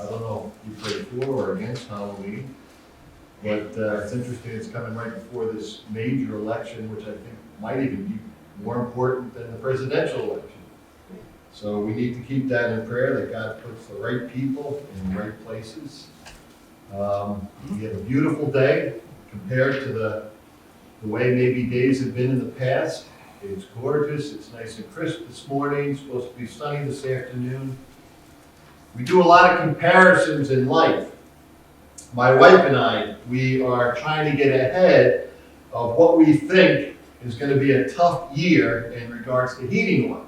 I don't know if you pray for or against Halloween, but it's interesting, it's coming right before this major election, which I think might even be more important than the presidential election. So we need to keep that in prayer, that God puts the right people in the right places. We have a beautiful day compared to the way maybe days have been in the past. It's gorgeous, it's nice and crisp this morning, it's supposed to be sunny this afternoon. We do a lot of comparisons in life. My wife and I, we are trying to get ahead of what we think is going to be a tough year in regards to heating oil.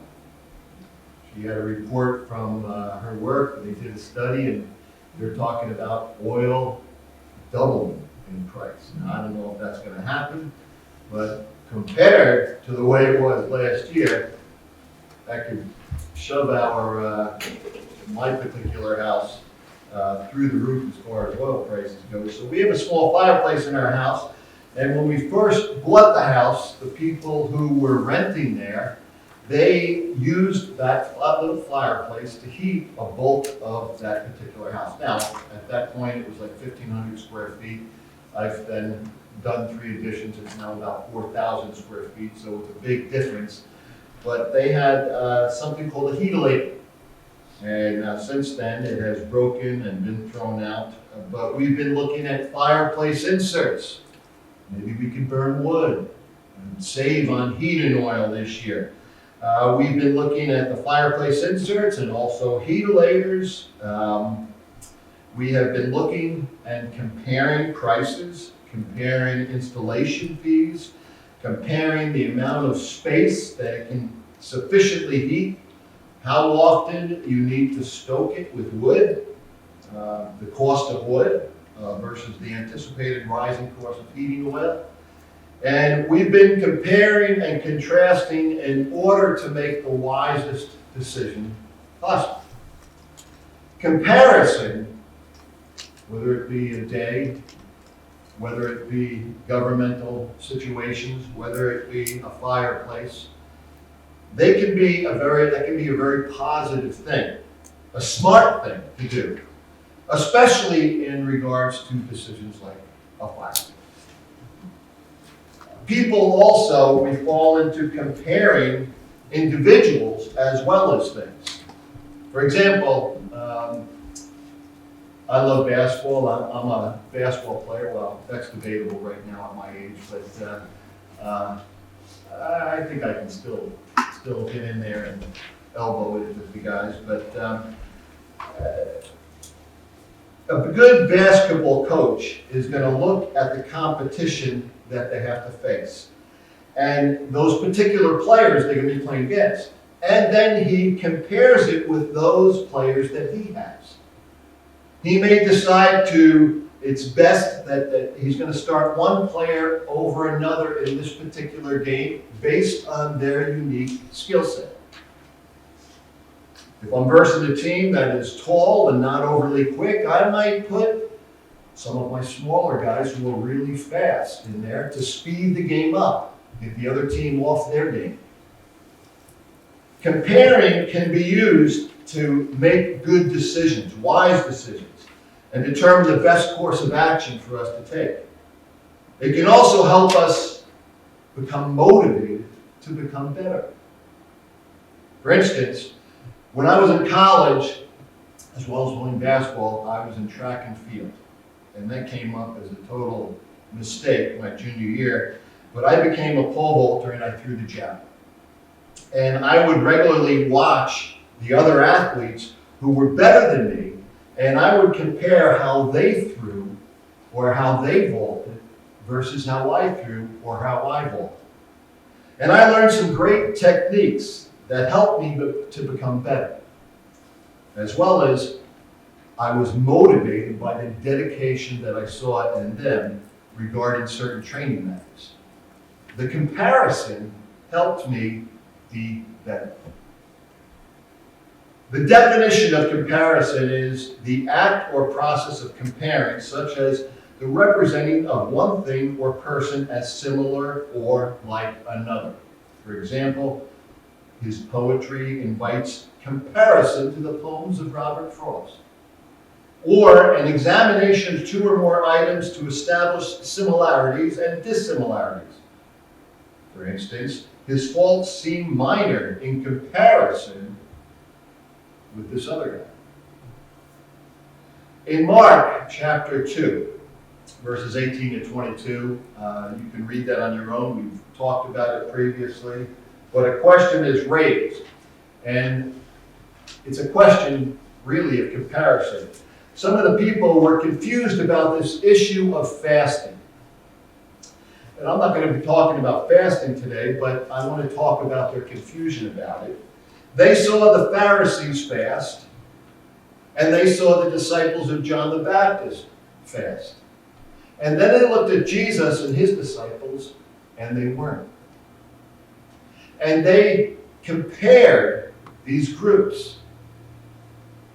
She had a report from her work, they did a study, and they're talking about oil doubling in price. Now, I don't know if that's going to happen, but compared to the way it was last year, that could shove my particular house through the roof as far as oil prices go. So we have a small fireplace in our house, and when we first bought the house, the people who were renting there, they used that little fireplace to heat a bulk of that particular house. Now, at that point, it was like 1,500 square feet. I've then done 3 additions. It's now about 4,000 square feet, so it's a big difference. But they had something called a heatilator. And since then, it has broken and been thrown out. But we've been looking at fireplace inserts. Maybe we could burn wood and save on heating oil this year. We've been looking at the fireplace inserts and also heatilators. We have been looking and comparing prices, comparing installation fees, comparing the amount of space that it can sufficiently heat, how often you need to stoke it with wood, the cost of wood versus the anticipated rising cost of heating oil. And we've been comparing and contrasting in order to make the wisest decision possible. Comparison, whether it be a day, whether it be governmental situations, whether it be a fireplace, that can be a very positive thing, a smart thing to do, especially in regards to decisions like a fireplace. People also, we fall into comparing individuals as well as things. For example, I love basketball. I'm a basketball player. Well, that's debatable right now at my age, but I think I can still get in there and elbow it with the guys. But a good basketball coach is going to look at the competition that they have to face, and those particular players they're going to be playing against. And then he compares it with those players that he has. He may decide it's best that he's going to start one player over another in this particular game based on their unique skill set. If I'm versing a team that is tall and not overly quick, I might put some of my smaller guys who are really fast in there to speed the game up, get the other team off their game. Comparing can be used to make good decisions, wise decisions, and determine the best course of action for us to take. It can also help us become motivated to become better. For instance, when I was in college, as well as playing basketball, I was in track and field. And that came up as a total mistake my junior year. But I became a pole vaulter and I threw the javelin. And I would regularly watch the other athletes who were better than me, and I would compare how they threw or how they vaulted versus how I threw or how I vaulted. And I learned some great techniques that helped me to become better, as well as I was motivated by the dedication that I saw in them regarding certain training methods. The comparison helped me be better. The definition of comparison is the act or process of comparing, such as the representing of one thing or person as similar or like another. For example, his poetry invites comparison to the poems of Robert Frost. or an examination of two or more items to establish similarities and dissimilarities. For instance, his faults seem minor in comparison with this other guy. In Mark chapter 2, verses 18 to 22, you can read that on your own. We've talked about it previously. But a question is raised, and it's a question really of comparison. Some of the people were confused about this issue of fasting. And I'm not going to be talking about fasting today, but I want to talk about their confusion about it. They saw the Pharisees fast, and they saw the disciples of John the Baptist fast. And then they looked at Jesus and his disciples, and they weren't. And they compared these groups,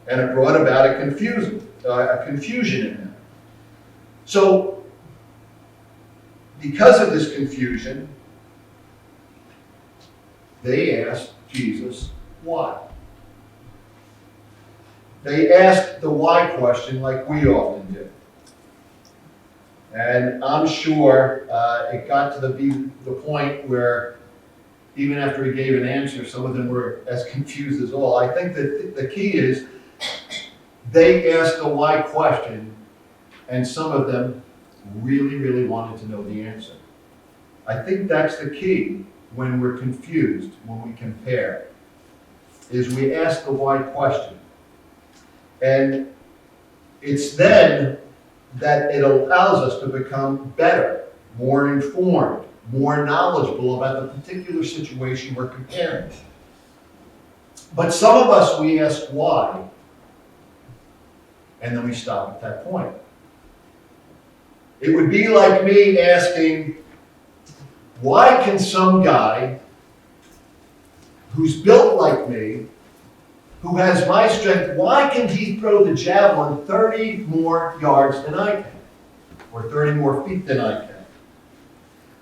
and it brought about a confusion in them. So, because of this confusion, they asked Jesus why. They asked the why question like we often do. And I'm sure it got to the point where even after he gave an answer, some of them were as confused as all. I think that the key is they asked the why question, and some of them really, really wanted to know the answer. I think that's the key when we're confused, when we compare, is we ask the why question. And it's then that it allows us to become better, more informed, more knowledgeable about the particular situation we're comparing. But some of us, we ask why, and then we stop at that point. It would be like me asking, why can some guy who's built like me, who has my strength, why can he throw the javelin 30 more yards than I can? Or 30 more feet than I can?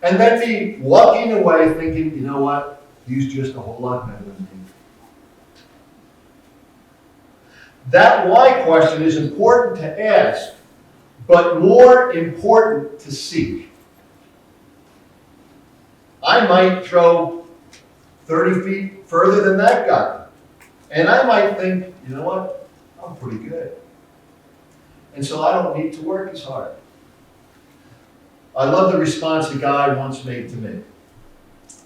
And then be walking away thinking, you know what? He's just a whole lot better than me. That why question is important to ask, but more important to seek. I might throw 30 feet further than that guy. And I might think, you know what? I'm pretty good. And so I don't need to work as hard. I love the response a guy once made to me.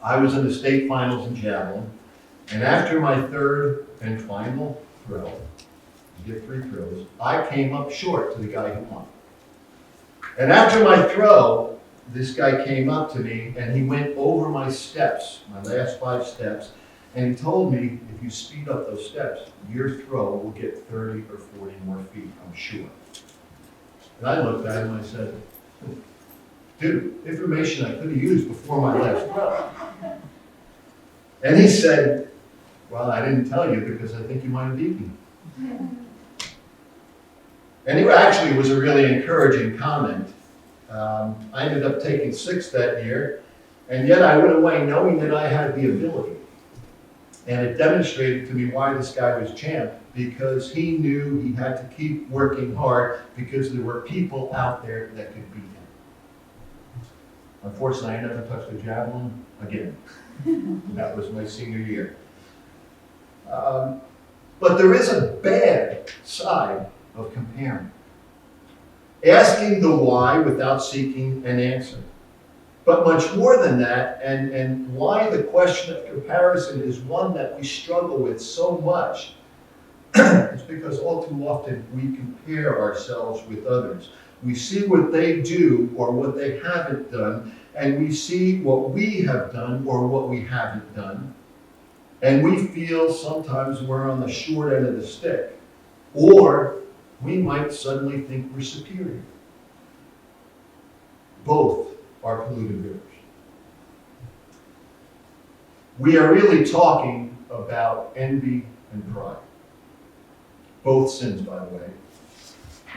I was in the state finals in javelin, and after my third and final throw, you get 3 throws, I came up short to the guy who won. And after my throw, this guy came up to me and he went over my steps, my last 5 steps, and he told me, if you speed up those steps, your throw will get 30 or 40 more feet, I'm sure. And I looked at him and I said, dude, information I could have used before my last throw. And he said, well, I didn't tell you because I think you might have beaten me. And it actually was a really encouraging comment. I ended up taking 6th that year, and yet I went away knowing that I had the ability. And it demonstrated to me why this guy was champ, because he knew he had to keep working hard because there were people out there that could beat him. Unfortunately, I never touched a javelin again. That was my senior year. But there is a bad side of comparing. Asking the why without seeking an answer. But much more than that, and why the question of comparison is one that we struggle with so much, it's because all too often we compare ourselves with others. We see what they do or what they haven't done, and we see what we have done or what we haven't done, and we feel sometimes we're on the short end of the stick, or we might suddenly think we're superior. Both are polluted rivers. We are really talking about envy and pride. Both sins, by the way.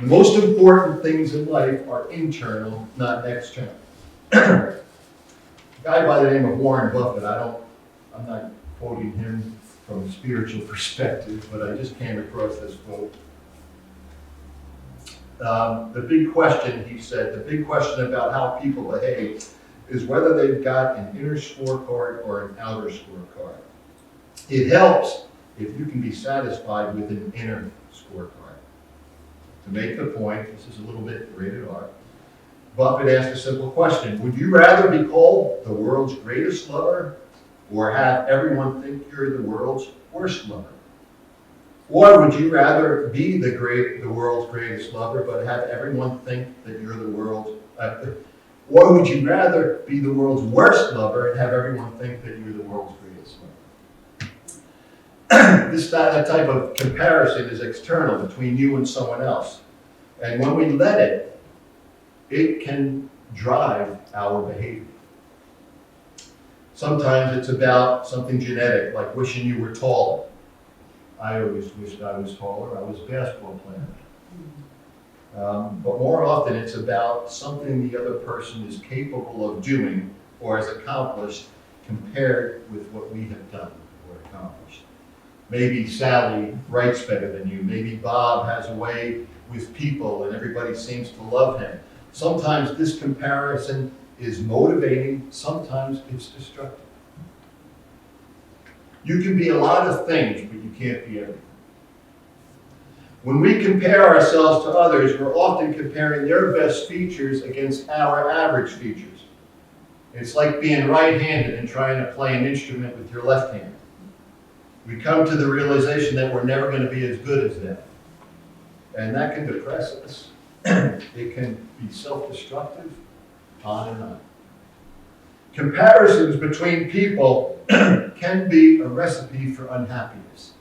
The most important things in life are internal, not external. A guy by the name of Warren Buffett, I'm not quoting him from a spiritual perspective, but I just came across this quote. The big question, he said, the big question about how people behave is whether they've got an inner scorecard or an outer scorecard. It helps if you can be satisfied with an inner scorecard. To make the point, this is a little bit rated R, Buffett asked a simple question: would you rather be called the world's greatest lover, or have everyone think you're the world's worst lover? Or would you rather be the world's greatest lover, but have everyone think that you're the world's, or would you rather be the world's worst lover and have everyone think that you're the world's greatest lover? That type of comparison is external between you and someone else. And when we let it, it can drive our behavior. Sometimes it's about something genetic, like wishing you were taller. I always wished I was taller. I was a basketball player. But more often it's about something the other person is capable of doing or has accomplished compared with what we have done or accomplished. Maybe Sally writes better than you. Maybe Bob has a way with people and everybody seems to love him. Sometimes this comparison is motivating. Sometimes it's destructive. You can be a lot of things, but you can't be everything. When we compare ourselves to others, we're often comparing their best features against our average features. It's like being right-handed and trying to play an instrument with your left hand. We come to the realization that we're never going to be as good as them. And that can depress us. It can be self-destructive, on and on. Comparisons between people can be a recipe for unhappiness.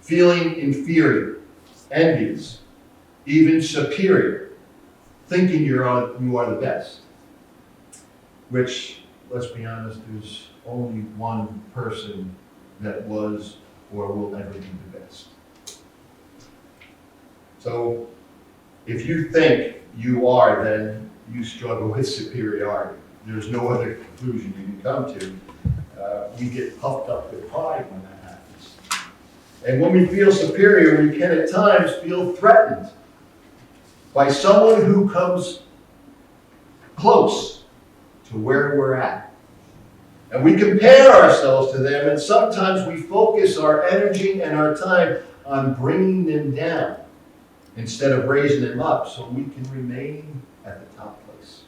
Feeling inferior, envious, even superior, thinking you are the best. Which, let's be honest, there's only one person that was or will ever be the best. So, if you think you are, then you struggle with superiority. There's no other conclusion you can come to. We get puffed up with pride when that happens. And when we feel superior, we can at times feel threatened by someone who comes close to where we're at. And we compare ourselves to them, and sometimes we focus our energy and our time on bringing them down instead of raising them up so we can remain at the top place.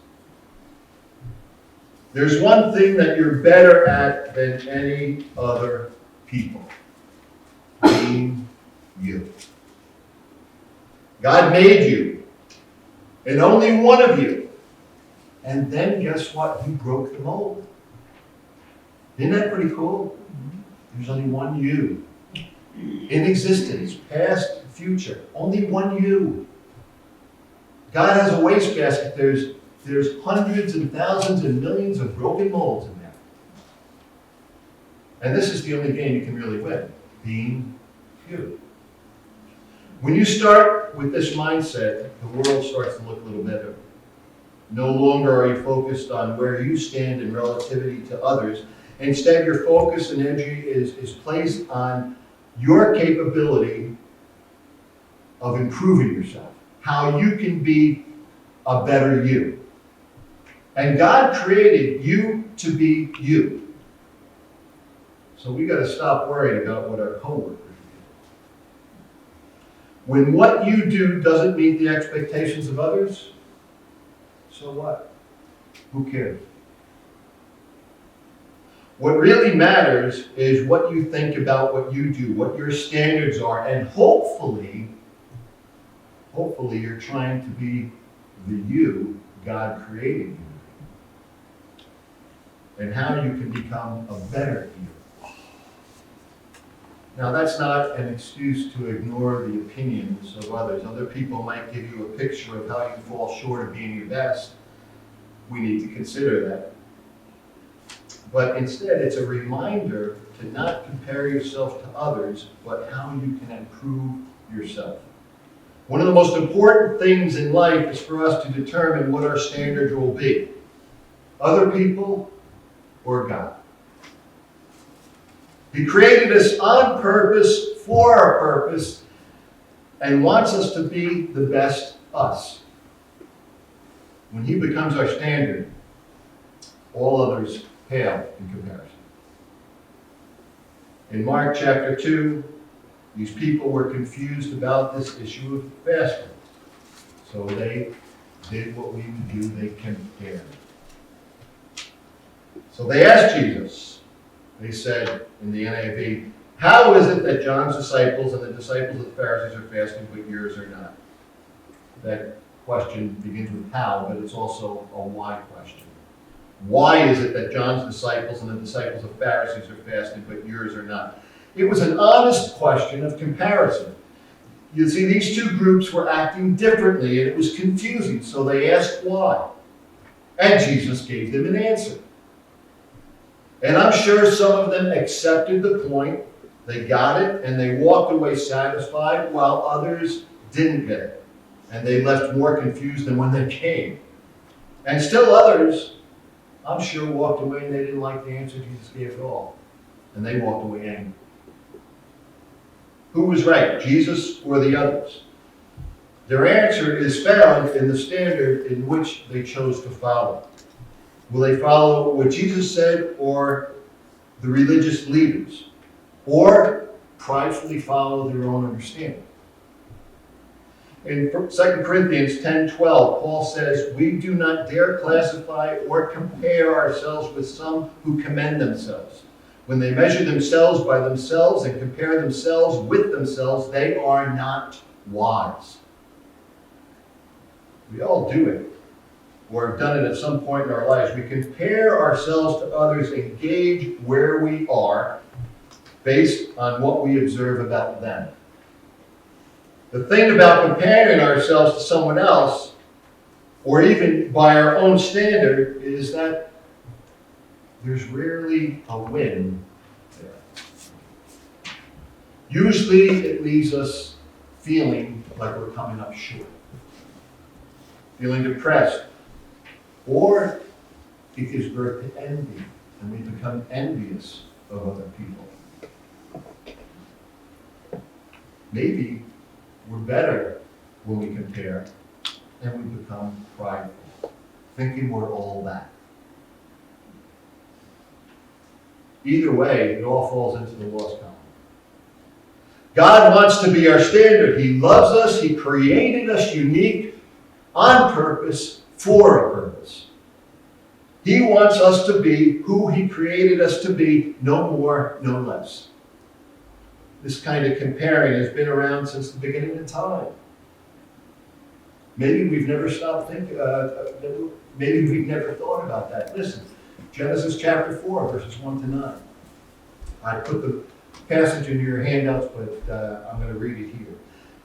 There's one thing that you're better at than any other people: being you. God made you, and only one of you. And then guess what? He broke the mold. Isn't that pretty cool? There's only one you in existence, past, future. Only one you. God has a wastebasket. There's hundreds and thousands and millions of broken molds in there. And this is the only game you can really win: being you. When you start with this mindset, the world starts to look a little better. No longer are you focused on where you stand in relativity to others. Instead, your focus and energy is placed on your capability of improving yourself, how you can be a better you. And God created you to be you. So we got to stop worrying about what our coworkers do. When what you do doesn't meet the expectations of others, so what? Who cares? What really matters is what you think about what you do, what your standards are, and hopefully you're trying to be the you God created you to be, and how you can become a better you. Now, that's not an excuse to ignore the opinions of others. Other people might give you a picture of how you fall short of being your best. We need to consider that. But instead, it's a reminder to not compare yourself to others, but how you can improve yourself. One of the most important things in life is for us to determine what our standards will be: other people or God. He created us on purpose, for a purpose, and wants us to be the best us. When he becomes our standard, all others pale in comparison. In Mark chapter 2, these people were confused about this issue of fasting. So they did what we would do, they compared. So they asked Jesus, they said in the NIV, how is it that John's disciples and the disciples of the Pharisees are fasting, but yours are not? That question begins with how, but it's also a why question. Why is it that John's disciples and the disciples of Pharisees are fasting, but yours are not? It was an honest question of comparison. You see, these two groups were acting differently, and it was confusing, so they asked why. And Jesus gave them an answer. And I'm sure some of them accepted the point, they got it, and they walked away satisfied, while others didn't get it. And they left more confused than when they came. And still others, I'm sure, walked away and they didn't like the answer Jesus gave at all. And they walked away angry. Who was right, Jesus or the others? Their answer is found in the standard in which they chose to follow. Will they follow what Jesus said or the religious leaders? Or pridefully follow their own understanding? In 2 Corinthians 10:12, Paul says, we do not dare classify or compare ourselves with some who commend themselves. When they measure themselves by themselves and compare themselves with themselves, they are not wise. We all do it, or have done it at some point in our lives. We compare ourselves to others and gauge where we are based on what we observe about them. The thing about comparing ourselves to someone else, or even by our own standard, is that there's rarely a win there. Usually it leaves us feeling like we're coming up short, feeling depressed, or it gives birth to envy, and we become envious of other people. Maybe we're better when we compare, and we become prideful, thinking we're all that. Either way, it all falls into the lost column. God wants to be our standard. He loves us. He created us unique on purpose for a purpose. He wants us to be who He created us to be, no more, no less. This kind of comparing has been around since the beginning of time. Maybe we've never stopped thinking, maybe we've never thought about that. Listen, Genesis chapter 4, verses 1 to 9. I put the passage in your handouts, but I'm going to read it here.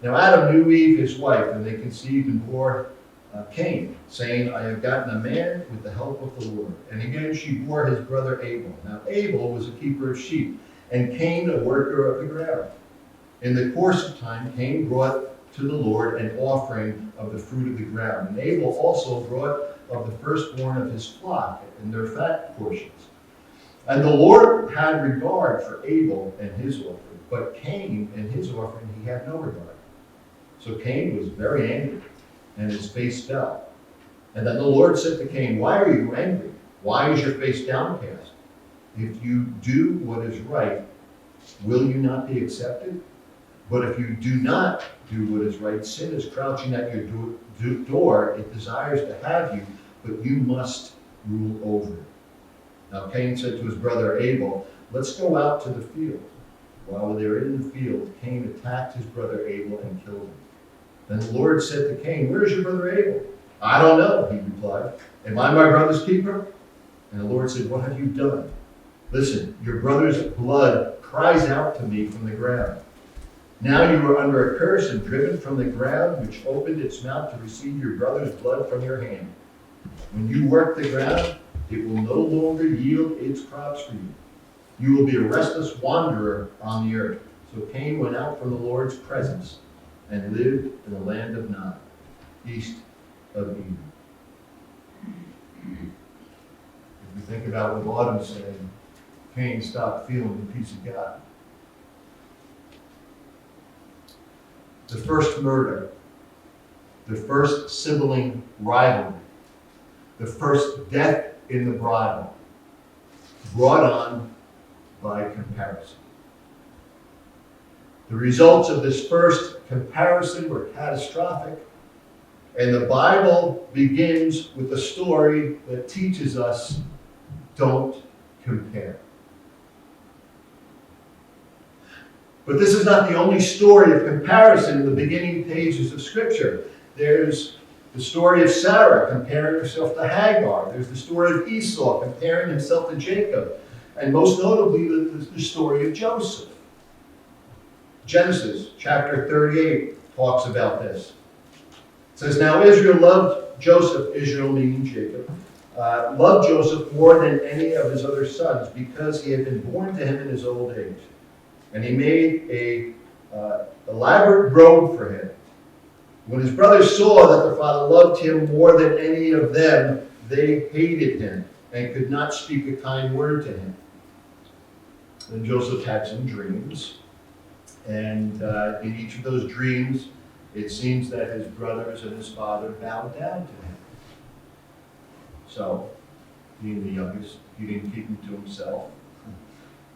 Now Adam knew Eve, his wife, and they conceived and bore Cain, saying, I have gotten a man with the help of the Lord. And again she bore his brother Abel. Now Abel was a keeper of sheep, and Cain a worker of the ground. In the course of time, Cain brought to the Lord an offering of the fruit of the ground. And Abel also brought of the firstborn of his flock and their fat portions. And the Lord had regard for Abel and his offering, but Cain and his offering he had no regard. So Cain was very angry, and his face fell. And then the Lord said to Cain, why are you angry? Why is your face downcast? If you do what is right, will you not be accepted? But if you do not do what is right, sin is crouching at your door. It desires to have you, but you must rule over it. Now Cain said to his brother Abel, let's go out to the field. While they were in the field, Cain attacked his brother Abel and killed him. Then the Lord said to Cain, where is your brother Abel? I don't know, he replied. Am I my brother's keeper? And the Lord said, what have you done? Listen, your brother's blood cries out to me from the ground. Now you are under a curse and driven from the ground, which opened its mouth to receive your brother's blood from your hand. When you work the ground, it will no longer yield its crops for you. You will be a restless wanderer on the earth. So Cain went out from the Lord's presence and lived in the land of Nod, east of Eden. If we think about what Autumn said, Cain stopped feeling the peace of God. The first murder, the first sibling rivalry, the first death in the bridal, brought on by comparison. The results of this first comparison were catastrophic, and the Bible begins with a story that teaches us, don't compare. But this is not the only story of comparison in the beginning pages of Scripture. There's the story of Sarah comparing herself to Hagar. There's the story of Esau comparing himself to Jacob. And most notably, the story of Joseph. Genesis chapter 38 talks about this. It says, now Israel loved Joseph, Israel meaning Jacob, loved Joseph more than any of his other sons because he had been born to him in his old age. And he made a elaborate robe for him. When his brothers saw that their father loved him more than any of them, they hated him and could not speak a kind word to him. Then Joseph had some dreams. And in each of those dreams, it seems that his brothers and his father bowed down to him. So, being the youngest, he didn't keep them to himself.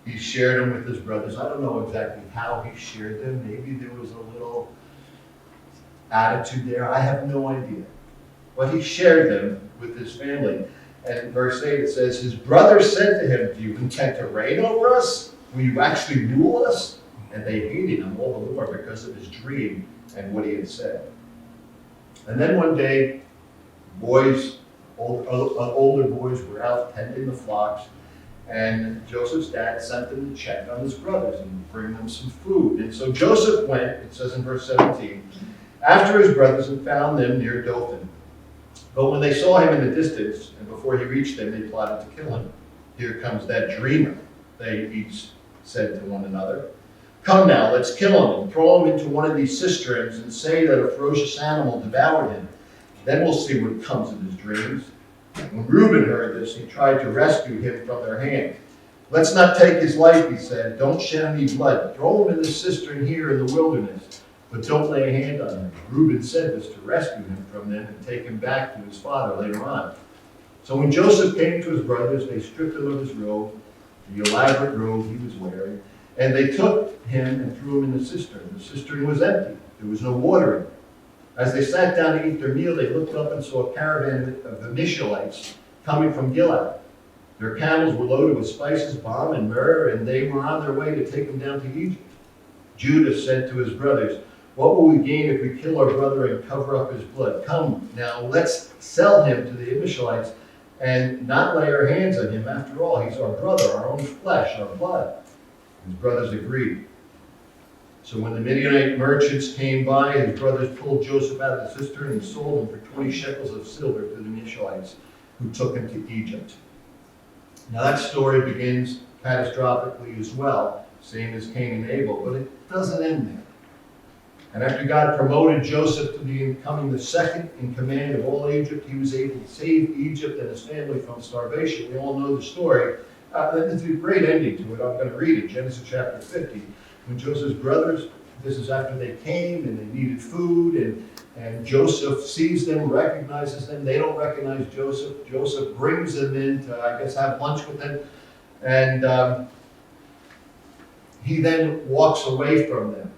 He shared them with his brothers. I don't know exactly how he shared them. Maybe there was a little attitude there. I have no idea. But he shared them with his family. And in verse 8 it says, his brothers said to him, do you intend to reign over us? Will you actually rule us? And they hated him all the more because of his dream and what he had said. And then one day, older boys were out tending the flocks, and Joseph's dad sent them to check on his brothers and bring them some food. And so Joseph went, it says in verse 17, after his brothers and found them near Dothan. But when they saw him in the distance, and before he reached them, they plotted to kill him. Here comes that dreamer, they each said to one another. Come now, let's kill him and throw him into one of these cisterns and say that a ferocious animal devoured him. Then we'll see what comes of his dreams. When Reuben heard this, he tried to rescue him from their hand. Let's not take his life, he said. Don't shed any blood. Throw him in this cistern here in the wilderness, but don't lay a hand on him. Reuben said this to rescue him from them and take him back to his father later on. So when Joseph came to his brothers, they stripped him of his robe, the elaborate robe he was wearing, and they took him and threw him in the cistern. The cistern was empty. There was no water in it. As they sat down to eat their meal, they looked up and saw a caravan of the Ishmaelites coming from Gilead. Their camels were loaded with spices, balm, and myrrh, and they were on their way to take them down to Egypt. Judah said to his brothers, what will we gain if we kill our brother and cover up his blood? Come now, let's sell him to the Ishmaelites and not lay our hands on him. After all, he's our brother, our own flesh, our blood. His brothers agreed. So when the Midianite merchants came by, his brothers pulled Joseph out of the cistern and sold him for 20 shekels of silver to the Ishmaelites, who took him to Egypt. Now that story begins catastrophically as well, same as Cain and Abel, but it doesn't end there. And after God promoted Joseph to becoming the second in command of all Egypt, he was able to save Egypt and his family from starvation. We all know the story. There's a great ending to it. I'm going to read it, Genesis chapter 50. When Joseph's brothers, this is after they came and they needed food, and Joseph sees them, recognizes them. They don't recognize Joseph. Joseph brings them in to, I guess, have lunch with them. And he then walks away from them.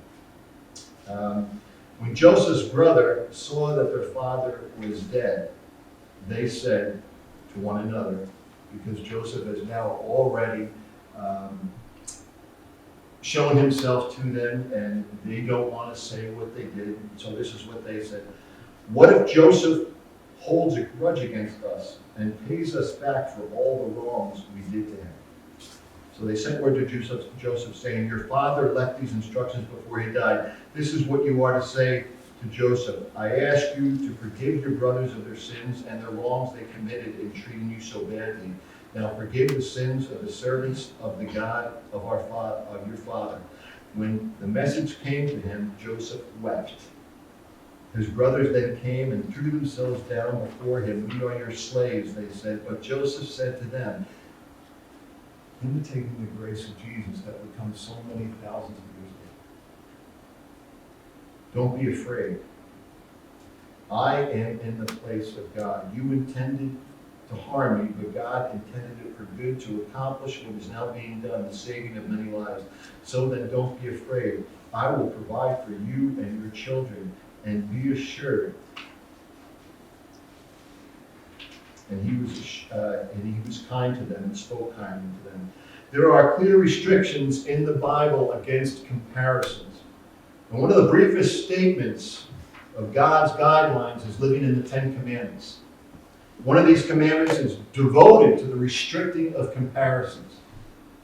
When Joseph's brother saw that their father was dead, they said to one another, because Joseph has now already shown himself to them, and they don't want to say what they did. So this is what they said. What if Joseph holds a grudge against us and pays us back for all the wrongs we did to him? So they sent word to Joseph saying, your father left these instructions before he died. This is what you are to say to Joseph. I ask you to forgive your brothers of their sins and their wrongs they committed in treating you so badly. Now forgive the sins of the servants of the God of your father. When the message came to him, Joseph wept. His brothers then came and threw themselves down before him. We are your slaves, they said. But Joseph said to them, imitating the grace of Jesus that would come so many thousands of years ago. Don't be afraid. I am in the place of God. You intended to harm me, but God intended it for good to accomplish what is now being done, the saving of many lives. So then don't be afraid. I will provide for you and your children, and be assured. And he was kind to them and spoke kindly to them. There are clear restrictions in the Bible against comparisons. And one of the briefest statements of God's guidelines is living in the Ten Commandments. One of these commandments is devoted to the restricting of comparisons.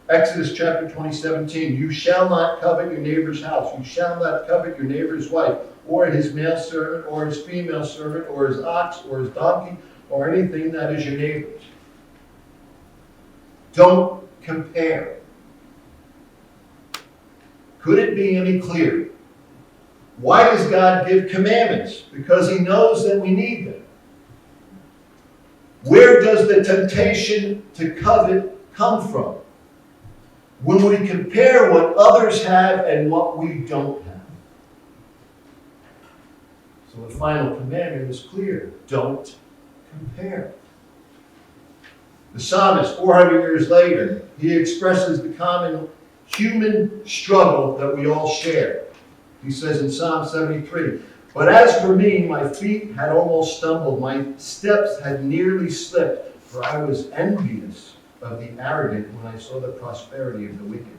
Exodus chapter 20:17, you shall not covet your neighbor's house. You shall not covet your neighbor's wife, or his male servant, or his female servant, or his ox, or his donkey, or anything that is your neighbor's. Don't compare. Could it be any clearer? Why does God give commandments? Because he knows that we need them. Where does the temptation to covet come from? When we compare what others have and what we don't have. So the final commandment is clear. Don't compare. The psalmist, 400 years later, he expresses the common human struggle that we all share. He says in Psalm 73, but as for me, my feet had almost stumbled, my steps had nearly slipped, for I was envious of the arrogant when I saw the prosperity of the wicked.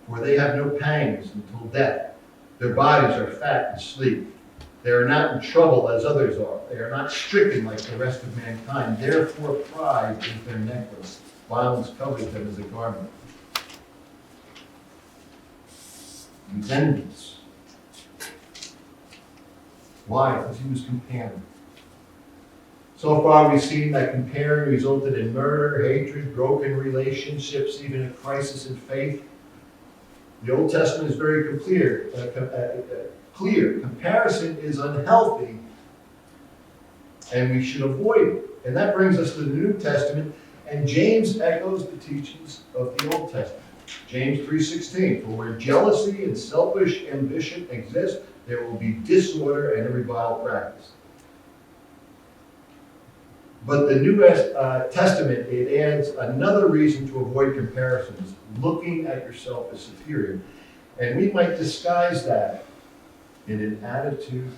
For they have no pangs until death. Their bodies are fat and sleek. They are not in trouble as others are. They are not stricken like the rest of mankind. Therefore pride is their necklace. Violence covers them as a garment. He was envious. Why? Because he was comparing. So far we've seen that comparing resulted in murder, hatred, broken relationships, even a crisis in faith. The Old Testament is very clear. Comparison is unhealthy, and we should avoid it. And that brings us to the New Testament, and James echoes the teachings of the Old Testament. James 3:16, for where jealousy and selfish ambition exist, there will be disorder and every vile practice. But the New Testament, it adds another reason to avoid comparisons, looking at yourself as superior. And we might disguise that in an attitude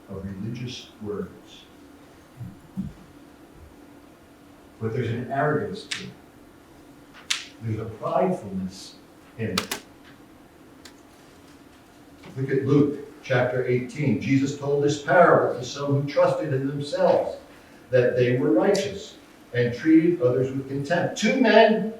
of religious words. But there's an arrogance to it. There's a pridefulness in it. Look at Luke chapter 18. Jesus told this parable to some who trusted in themselves that they were righteous and treated others with contempt. Two men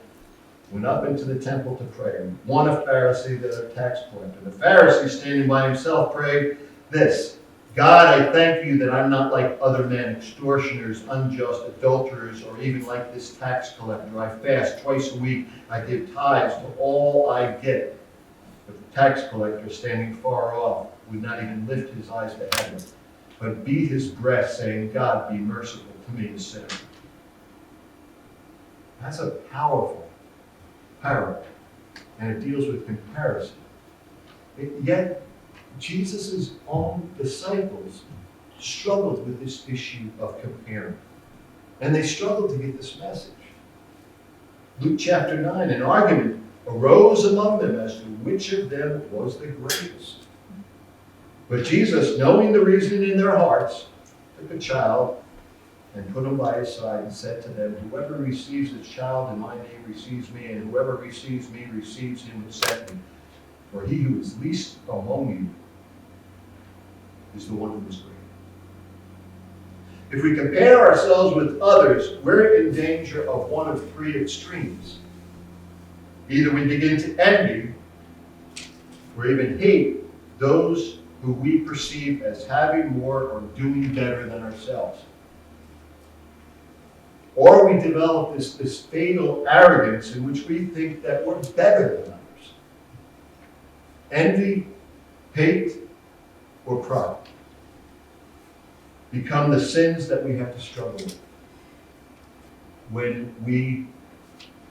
went up into the temple to pray. One a Pharisee, the other a tax collector. The Pharisee, standing by himself, prayed this: God, I thank you that I'm not like other men, extortioners, unjust, adulterers, or even like this tax collector. I fast twice a week. I give tithes to all I get. But the tax collector, standing far off, would not even lift his eyes to heaven, but beat his breast, saying, God, be merciful to me, a sinner. That's a powerful parable, and it deals with comparison. Yet, Jesus' own disciples struggled with this issue of comparing, and they struggled to get this message. Luke chapter 9, an argument arose among them as to which of them was the greatest. But Jesus, knowing the reasoning in their hearts, took a child and put him by his side and said to them, whoever receives this child in my name receives me, and whoever receives me receives him who sent me. For he who is least among you is the one who is great. If we compare ourselves with others, we're in danger of one of three extremes. Either we begin to envy or even hate those who we perceive as having more or doing better than ourselves. Or we develop this fatal arrogance in which we think that we're better than others. Envy, hate, or pride become the sins that we have to struggle with when we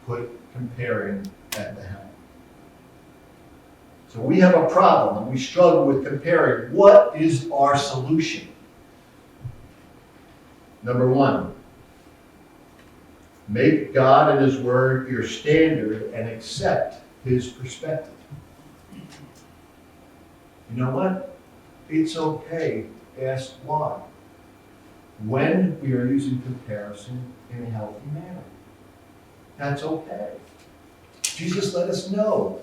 put comparing at the helm. So we have a problem and we struggle with comparing. What is our solution? Number one, make God and His Word your standard and accept His perspective. You know what? It's okay to ask why, when we are using comparison in a healthy manner. That's okay. Jesus let us know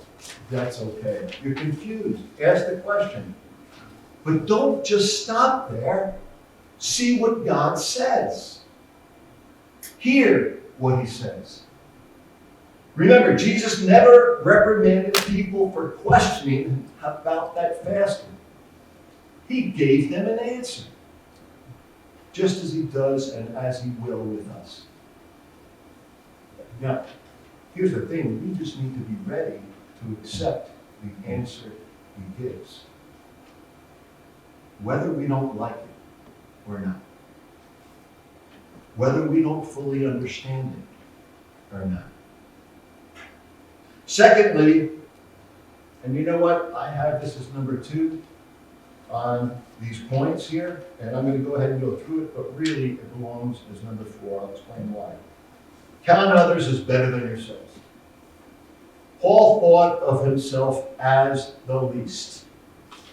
that's okay. You're confused. Ask the question. But don't just stop there. See what God says. Hear what He says. Remember, Jesus never reprimanded people for questioning about that fasting. He gave them an answer, just as He does and as He will with us. Now, here's the thing. We just need to be ready to accept the answer He gives, whether we don't like it or not, whether we don't fully understand it or not. Secondly, and you know what? I have this as number 2 on these points here, and I'm going to go ahead and go through it, but really it belongs as number 4. I'll explain why. Count others as better than yourselves. Paul thought of himself as the least.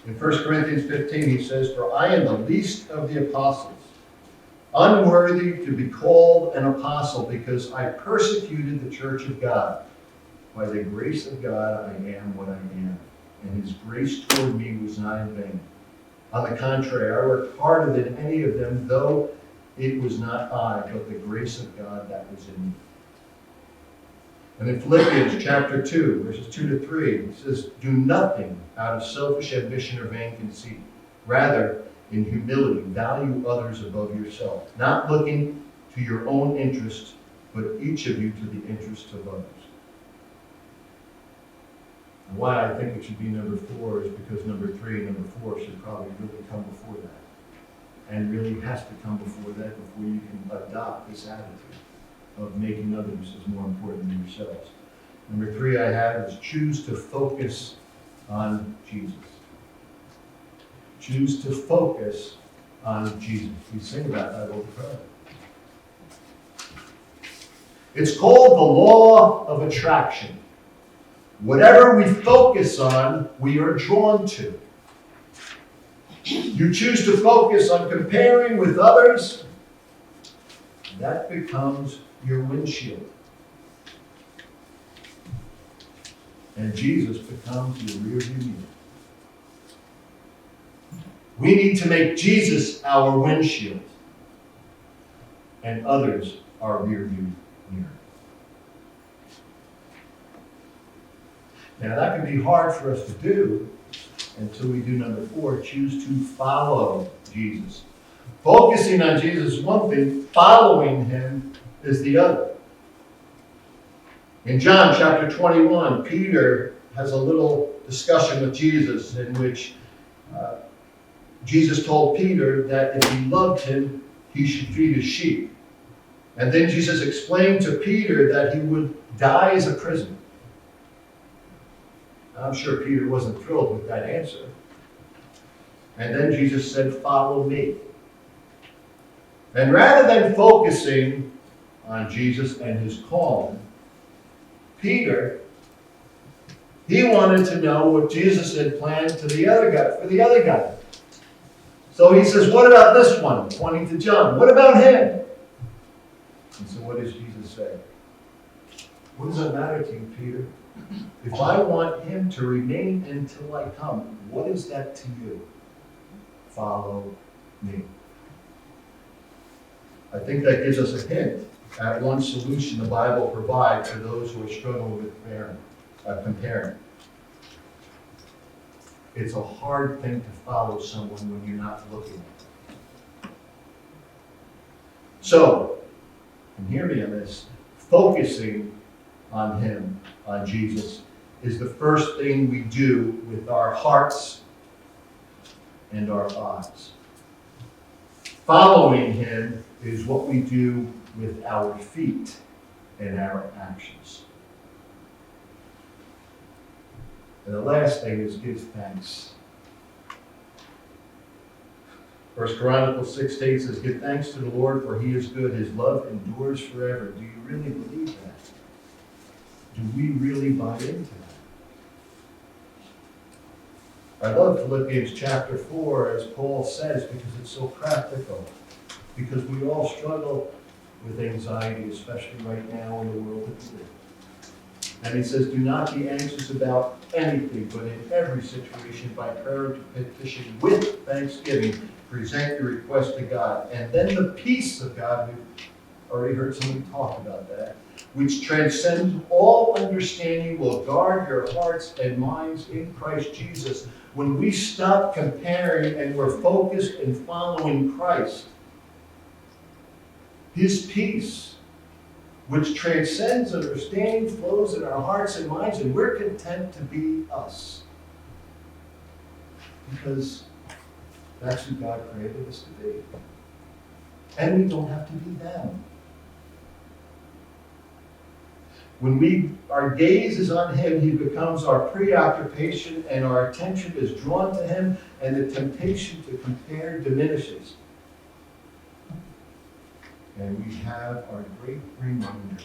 In 1 Corinthians 15, he says, "For I am the least of the apostles, unworthy to be called an apostle, because I persecuted the church of God. By the grace of God, I am what I am, and His grace toward me was not in vain. On the contrary, I worked harder than any of them, though it was not I, but the grace of God that was in me." And in Philippians chapter 2, verses 2 to 3, it says, "Do nothing out of selfish ambition or vain conceit. Rather, in humility, value others above yourself, not looking to your own interest, but each of you to the interest of others." And why I think it should be number 4 is because number 3 and number 4 should probably really come before that. And really has to come before that before you can adopt this attitude of making others as more important than yourselves. Number 3 I have is choose to focus on Jesus. Choose to focus on Jesus. We sing about that all the time. It's called the law of attraction. Whatever we focus on, we are drawn to. You choose to focus on comparing with others, that becomes your windshield. And Jesus becomes your rearview mirror. We need to make Jesus our windshield and others our rearview mirror. Now that can be hard for us to do until we do number 4, choose to follow Jesus. Focusing on Jesus is one thing, following Him is the other. In John chapter 21, Peter has a little discussion with Jesus in which Jesus told Peter that if he loved him, he should feed his sheep. And then Jesus explained to Peter that he would die as a prisoner. I'm sure Peter wasn't thrilled with that answer. And then Jesus said, "Follow me." And rather than focusing on Jesus and His calling, Peter, he wanted to know what Jesus had planned for the other guy. So he says, "What about this one?" Pointing to John. "What about him?" And so what does Jesus say? "What does that matter to you, Peter? If I want him to remain until I come, what is that to you? Follow me." I think that gives us a hint at one solution the Bible provides for those who are struggling with comparing. It's a hard thing to follow someone when you're not looking at them. So, and hear me on this, focusing on Him, on Jesus, is the first thing we do with our hearts and our eyes. Following Him is what we do with our feet and our actions. And the last thing is give thanks. First Chronicles 6:8 says, give thanks to the Lord, for he is good. His love endures forever. Do you really believe that? Do we really buy into that? I love Philippians chapter 4, as Paul says, because it's so practical. Because we all struggle with anxiety, especially right now in the world that we live. And he says, do not be anxious about anything, but in every situation, by prayer and petition, with thanksgiving, present your request to God. And then the peace of God, we've already heard somebody talk about that, which transcends all understanding, will guard your hearts and minds in Christ Jesus. When we stop comparing and we're focused and following Christ, his peace, which transcends understanding, flows in our hearts and minds, and we're content to be us. Because that's who God created us to be. And we don't have to be them. When our gaze is on him, he becomes our preoccupation, and our attention is drawn to him, and the temptation to compare diminishes. And we have our great reminder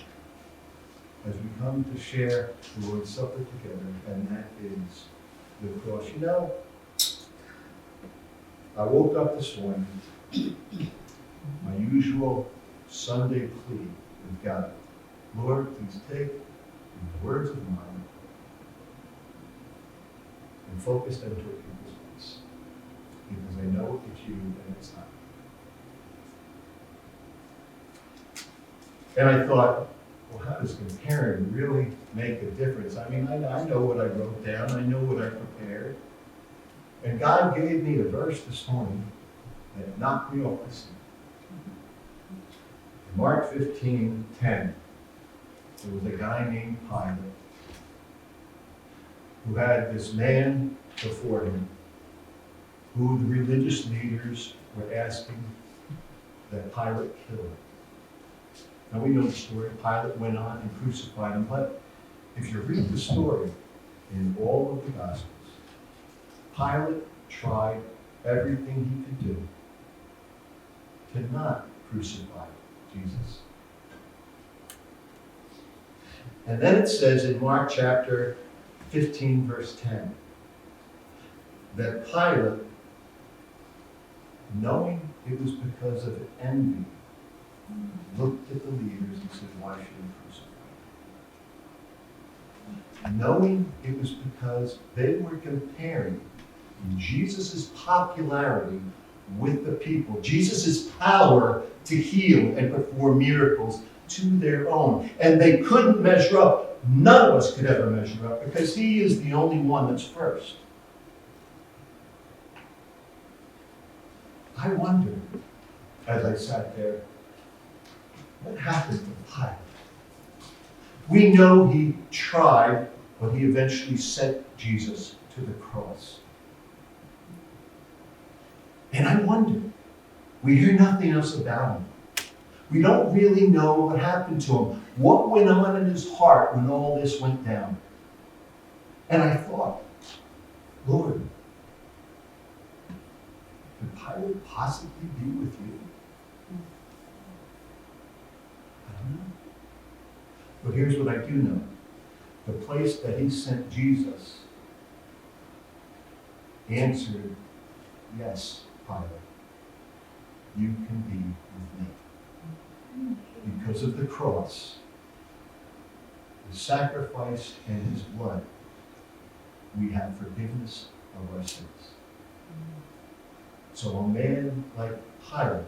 as we come to share the Lord's Supper together, and that is the cross. You know, I woke up this morning, my usual Sunday plea with God. Lord, please take these words of mine and focus them toward people's voice. Because I know it's you and it's not. And I thought, well, how does comparing really make a difference? I mean, I know what I wrote down. I know what I prepared. And God gave me a verse this morning that knocked me off my seat. Mark 15:10. There was a guy named Pilate who had this man before him who the religious leaders were asking that Pilate kill him. Now we know the story. Pilate went on and crucified him. But if you read the story in all of the Gospels, Pilate tried everything he could do to not crucify Jesus. And then it says in Mark chapter 15, verse 10, that Pilate, knowing it was because of envy, looked at the leaders and said, why should we crucify him? Knowing it was because they were comparing Jesus' popularity with the people, Jesus' power to heal and perform miracles, to their own. And they couldn't measure up. None of us could ever measure up because he is the only one that's first. I wondered, as I sat there, what happened to Pilate? We know he tried, but he eventually sent Jesus to the cross. And I wondered, we hear nothing else about him. We don't really know what happened to him. What went on in his heart when all this went down? And I thought, Lord, could Pilate possibly be with you? I don't know. But here's what I do know. The place that he sent Jesus answered, yes, Pilate, you can be with me. Because of the cross, the sacrifice and his blood, we have forgiveness of our sins. So a man like Pilate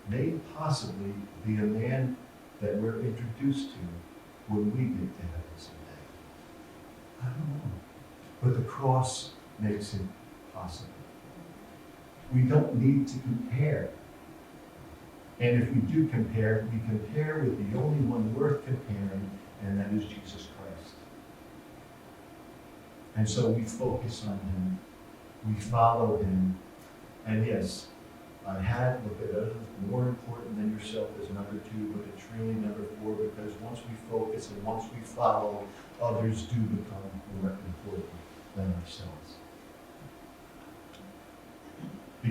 may possibly be a man that we're introduced to when we get to heaven someday. I don't know. But the cross makes it possible. We don't need to compare. And if we do compare, we compare with the only one worth comparing, and that is Jesus Christ. And so we focus on him. We follow him. And yes, I had looked at others more important than yourself as number 2, but it's really number 4, because once we focus and once we follow, others do become more important than ourselves.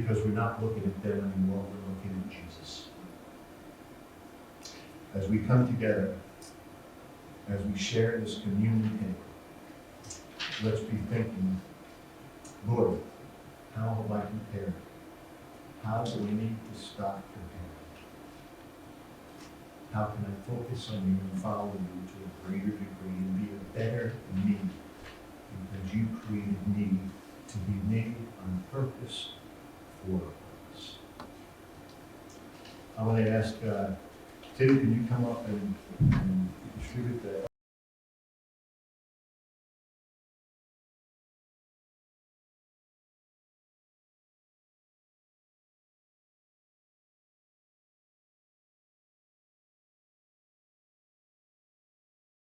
because we're not looking at them anymore, we're looking at Jesus. As we come together, as we share this communion table, let's be thinking, Lord, how have I compared? How do we need to stop comparing? How can I focus on you and follow you to a greater degree and be a better me? Because you created me to be made on purpose for a purpose. I want to ask, Tim, can you come up and distribute the